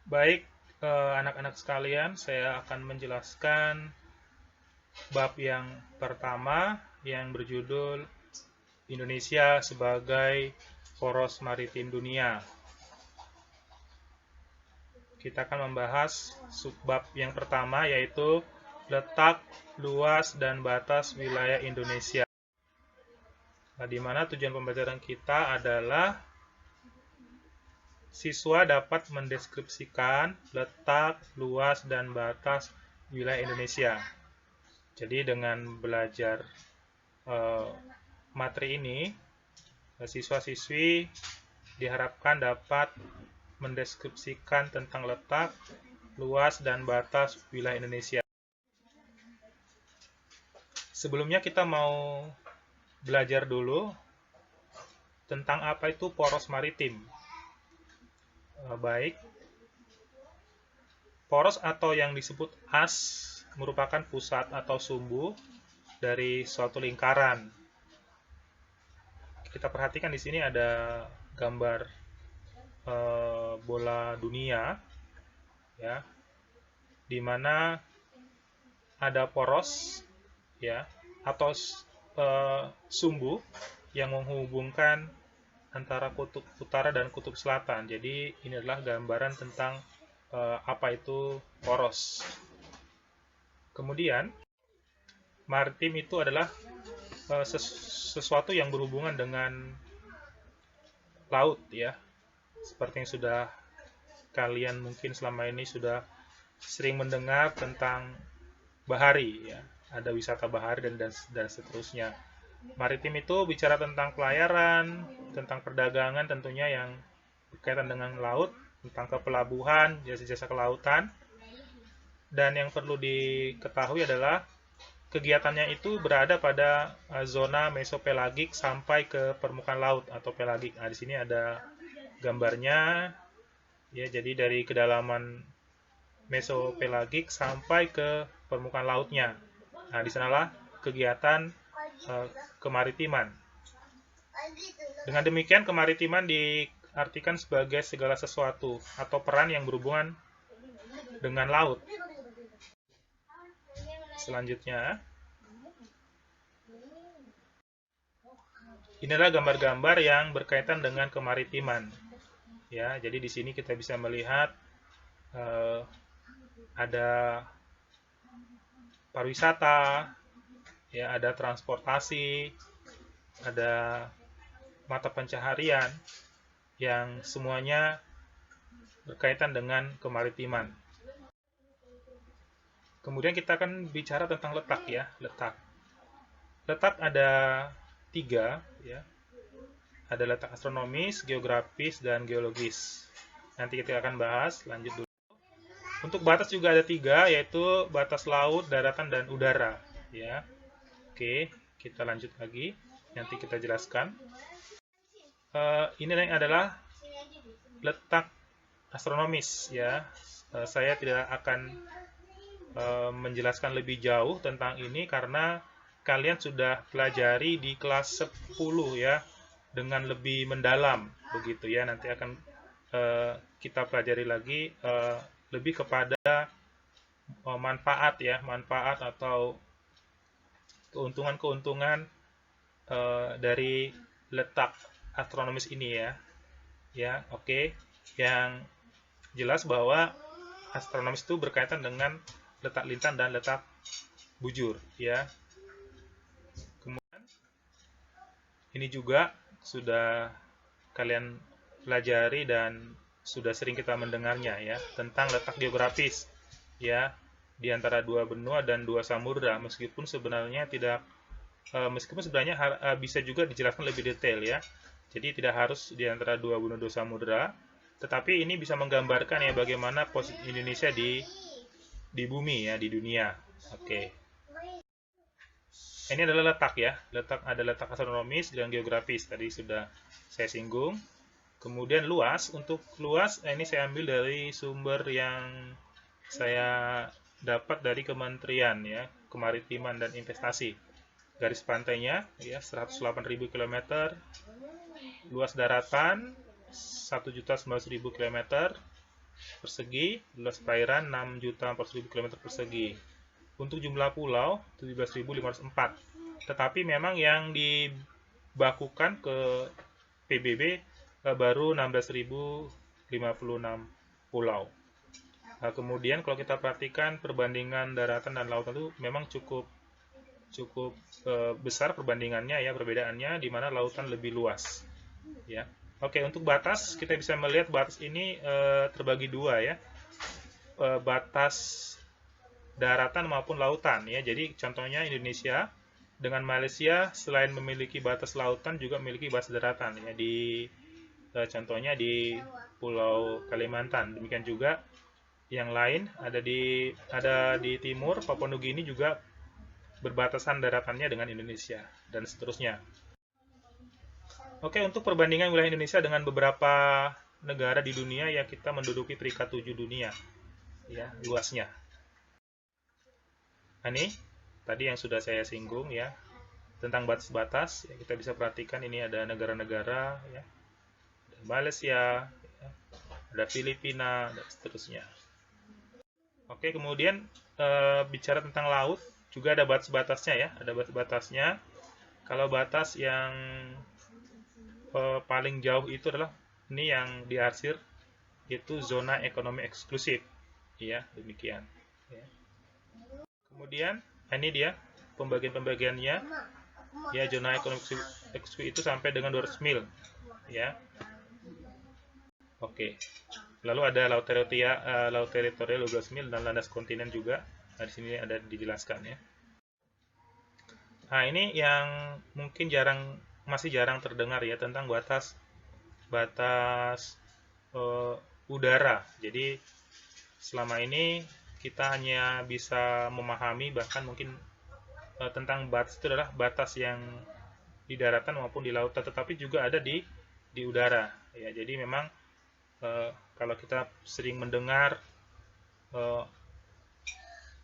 Baik, anak-anak sekalian, saya akan menjelaskan bab yang pertama yang berjudul Indonesia sebagai poros maritim dunia. Kita akan membahas subbab yang pertama, yaitu letak, luas, dan batas wilayah Indonesia. Nah, di mana tujuan pembelajaran kita adalah siswa dapat mendeskripsikan letak, luas, dan batas wilayah Indonesia. Jadi dengan belajar materi ini, siswa-siswi diharapkan dapat mendeskripsikan tentang letak, luas, dan batas wilayah Indonesia. Sebelumnya kita mau belajar dulu tentang apa itu poros maritim. Baik, poros atau yang disebut as merupakan pusat atau sumbu dari suatu lingkaran. Kita perhatikan di sini ada gambar bola dunia, ya, di mana ada poros, ya, atau sumbu yang menghubungkan antara kutub utara dan kutub selatan. Jadi ini adalah gambaran tentang apa itu poros. Kemudian maritim itu adalah sesuatu yang berhubungan dengan laut, ya, seperti yang sudah kalian mungkin selama ini sudah sering mendengar tentang bahari, ya, ada wisata bahari dan seterusnya. Maritim itu bicara tentang pelayaran, tentang perdagangan tentunya yang berkaitan dengan laut, tentang kepelabuhan, jasa-jasa kelautan. Dan yang perlu diketahui adalah kegiatannya itu berada pada zona mesopelagik sampai ke permukaan laut atau pelagik. Nah, di sini ada gambarnya, ya. Jadi dari kedalaman mesopelagik sampai ke permukaan lautnya. Nah, di sanalah kegiatan kemaritiman. Dengan demikian, kemaritiman diartikan sebagai segala sesuatu atau peran yang berhubungan dengan laut. Selanjutnya, inilah gambar-gambar yang berkaitan dengan kemaritiman. Ya, jadi di sini kita bisa melihat ada pariwisata, ya, ada transportasi, ada mata pencaharian yang semuanya berkaitan dengan kemaritiman. Kemudian kita akan bicara tentang letak, ya, letak. Letak ada 3, ya. Ada letak astronomis, geografis, dan geologis. Nanti kita akan bahas, lanjut dulu. Untuk batas juga ada 3, yaitu batas laut, daratan, dan udara, ya. Oke, kita lanjut lagi. Nanti kita jelaskan. Ini adalah letak astronomis, ya. Saya tidak akan menjelaskan lebih jauh tentang ini karena kalian sudah pelajari di kelas 10, ya, dengan lebih mendalam, begitu, ya. Nanti akan kita pelajari lagi lebih kepada manfaat, ya, manfaat atau keuntungan-keuntungan dari letak astronomis ini, ya. Ya, oke. Yang jelas bahwa astronomis itu berkaitan dengan letak lintang dan letak bujur, ya. Kemudian ini juga sudah kalian pelajari dan sudah sering kita mendengarnya, ya, tentang letak geografis, ya, di antara 2 benua dan 2 samudra, meskipun sebenarnya bisa juga dijelaskan lebih detail, ya. Jadi tidak harus di antara 2 benua 2 samudra, tetapi ini bisa menggambarkan, ya, bagaimana posisi Indonesia di bumi, ya, di dunia. Oke. Ini adalah letak, ya. Ada letak astronomis dan geografis, tadi sudah saya singgung. Kemudian luas, untuk luas ini saya ambil dari sumber yang saya dapat dari Kementerian, ya, Kemaritiman dan Investasi. Garis pantainya, ya, 108.000 km, luas daratan 1.900.000 km, persegi, luas perairan 6.400.000 km persegi. Untuk jumlah pulau 17.504. Tetapi memang yang dibakukan ke PBB baru 16.056 pulau. Nah, kemudian kalau kita perhatikan perbandingan daratan dan lautan itu memang cukup besar perbandingannya ya, perbedaannya di mana lautan lebih luas ya. Oke, untuk batas kita bisa melihat batas ini terbagi dua ya, batas daratan maupun lautan ya. Jadi contohnya Indonesia dengan Malaysia selain memiliki batas lautan juga memiliki batas daratan ya, contohnya di Pulau Kalimantan. Demikian juga yang lain ada di timur, Papua Nugini juga berbatasan daratannya dengan Indonesia dan seterusnya. Oke, untuk perbandingan wilayah Indonesia dengan beberapa negara di dunia ya, kita menduduki peringkat 7 dunia ya luasnya. Nah, ini tadi yang sudah saya singgung ya tentang batas-batas ya, kita bisa perhatikan ini ada negara-negara ya, ada Malaysia ya, ada Filipina dan seterusnya. Oke, kemudian bicara tentang laut juga ada batas-batasnya ya, ada batas-batasnya. Kalau batas yang paling jauh itu adalah ini yang diarsir, itu zona ekonomi eksklusif ya, demikian ya. Kemudian ini dia pembagian-pembagiannya ya, zona ekonomi eksklusif itu sampai dengan 200 mil ya. Oke, lalu ada laut teritorial 12 mil dan landas kontinen juga. Nah, di sini ada dijelaskan ya. Nah, ini yang mungkin masih jarang terdengar ya tentang batas udara. Jadi selama ini kita hanya bisa memahami, bahkan mungkin tentang batas itu adalah batas yang di daratan maupun di lautan, tetapi juga ada di udara ya. Jadi memang kalau kita sering mendengar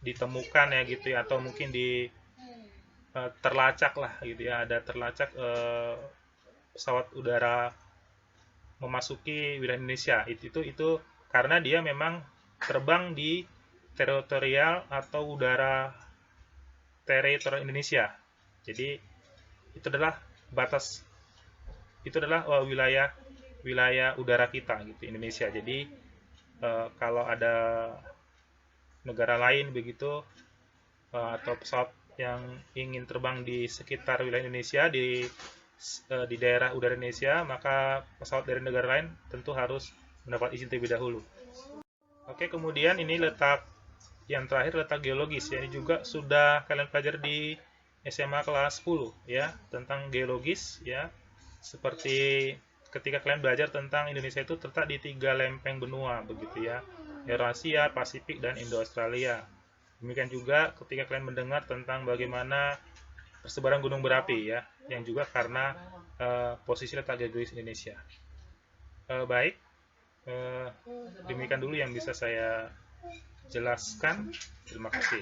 ditemukan ya gitu ya, atau mungkin terlacak lah gitu ya, ada terlacak pesawat udara memasuki wilayah Indonesia, itu karena dia memang terbang di teritorial atau udara teritorial Indonesia. Jadi itu adalah wilayah udara kita gitu, Indonesia. Jadi kalau ada negara lain begitu atau pesawat yang ingin terbang di sekitar wilayah Indonesia di daerah udara Indonesia, maka pesawat dari negara lain tentu harus mendapat izin terlebih dahulu. Oke, kemudian ini yang terakhir letak geologis ya. Ini juga sudah kalian pelajari di SMA kelas 10 ya, tentang geologis ya. Seperti ketika kalian belajar tentang Indonesia itu terletak di 3 lempeng benua begitu ya, Eurasia, Pasifik, dan Indo-Australia. Demikian juga ketika kalian mendengar tentang bagaimana persebaran gunung berapi ya, yang juga karena posisi letak geografis Indonesia. Baik, demikian dulu yang bisa saya jelaskan. Terima kasih.